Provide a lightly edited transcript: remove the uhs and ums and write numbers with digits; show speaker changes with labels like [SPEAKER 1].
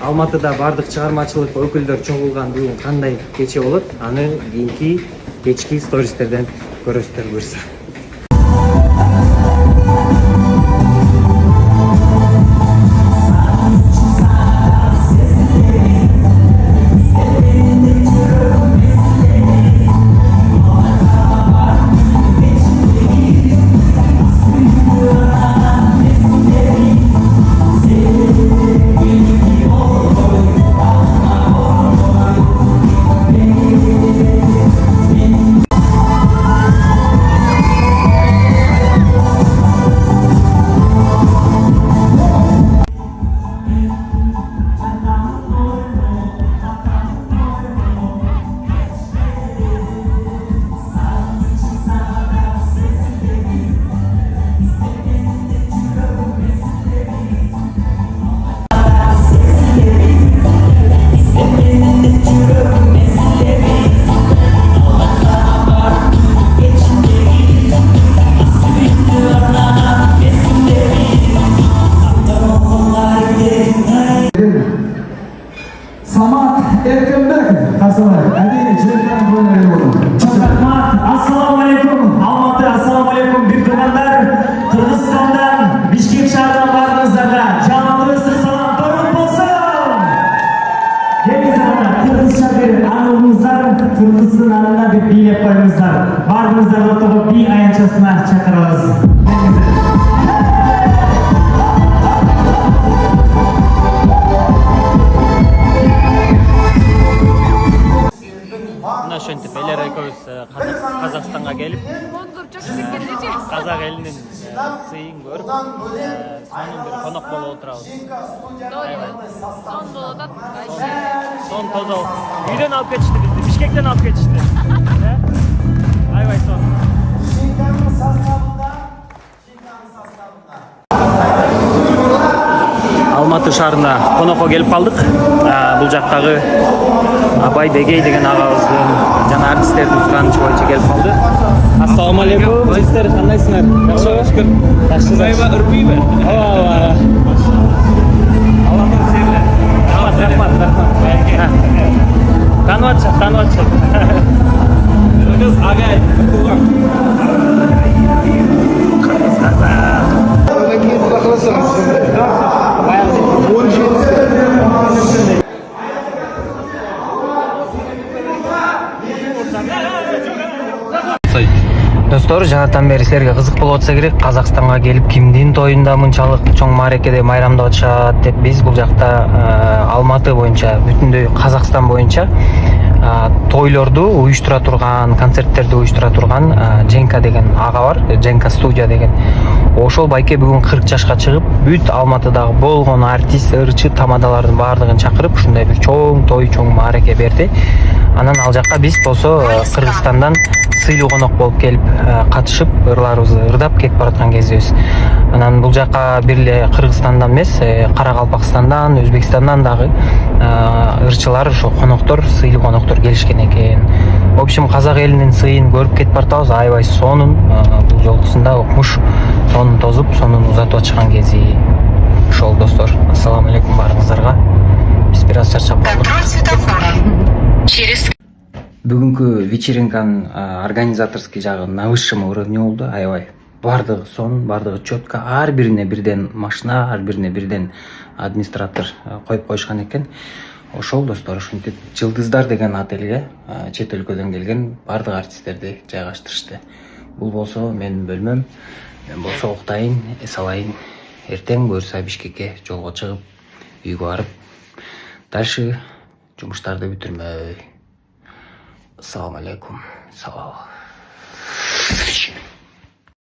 [SPEAKER 1] Алматыда бардык чыгармачылык өкүлдөр чогулган бүгүн кандай кече болот? Аны кийинки кечки стористерден көрөсүздөр буюрса.
[SPEAKER 2] Assalamu alaikum Almatı, assalamu alaikum bir tuğanlar. Kırgızistan'dan, Bişkek şehrinden vardığınızda canlı salam torun bolsun. Gelin sana Kırgızca bir anılımızlar, Kırgız'ın anına bir bilet koymuzlar. Vardığınızda oturup bir ayançasına çakırırız.
[SPEAKER 1] Ошентип элер экөөбүз Казакстанга келип, казак элинин сыйын көрүп, сонун бир конок болуп отурабыз.
[SPEAKER 3] Сон болот атат.
[SPEAKER 1] Сон тоза үйдөн алып кетишти бизди, Бишкектен алып кетишти. Аябай сон. Алматы шаарына конокко келип калдык. Бул жактагы Абай Бегей деген агабыздын жана артисттердин суранычы боюнча келип калды. Ассаламу алейкум, сиздер кандайсыңар? Жакшыбы? Шүкүр. Жакшыбы, үрпүйбү? Ооба. Аллахтан сыйлы. Рахмат. Таныбатчы. Кыргыз агай, туган. Кыргыз казак. Достор, жанатан бери силерге кызык болуп атса керек, Казакстанга келип кимдин тоюнда мынчалык чоң маарекеде майрамдап атышат деп биз бул жакта Алматы боюнча, бүтүндөй Казакстан боюнча тойлорду уюштура турган, концерттерди уюштура турган Женка деген ага бар, Женка студия деген. Ошол байке бүгүн 40 жашка чыгып, бүт Алматыдагы болгон артист, ырчы, тамадалардын баардыгын чакырып, ушундай бир чоң той, чоң маареке берди. Анан ал жакка биз болсо Кыргызстандан сыйлуу конок болуп келип катышып, ырларыбызды ырдап кетип бараткан кезибиз. Анан бул жака бир эле Кыргызстандан эмес, Каракалпакстандан, Өзбекстандан дагы ырчылар, ошо коноктор, сыйлуу коноктор келишкен экен. В общем, казак элинин сыйын көрүп кетип баратабыз. Аябай сонун, бул жолкусунда окмуш сонун тозуп, сонун узатып атышкан кези. Ошол достор, ассаламу алейкум баарыңыздарга. Биз бир аз чарчап калдык. Бүгүнкү вечеринканын организаторский жагы на высшем уровне болду. Аябай баардыгы сон, баардыгы четко, ар бирине бирден машина, ар бирине бирден администратор коюп коюшкан экен. Ошол достор, ушинтип Жылдыздар деген отельге чет өлкөдөн келген баардык артисттерди жайгаштырышты. Бул болсо менин бөлмөм. Мен болсо уктайын, эс алайын. Эртең буюрса Бишкекке жолго чыгып, үйгө барып, дальше жумуштарды бүтүрмөй. Assalamu alaikum. Salam.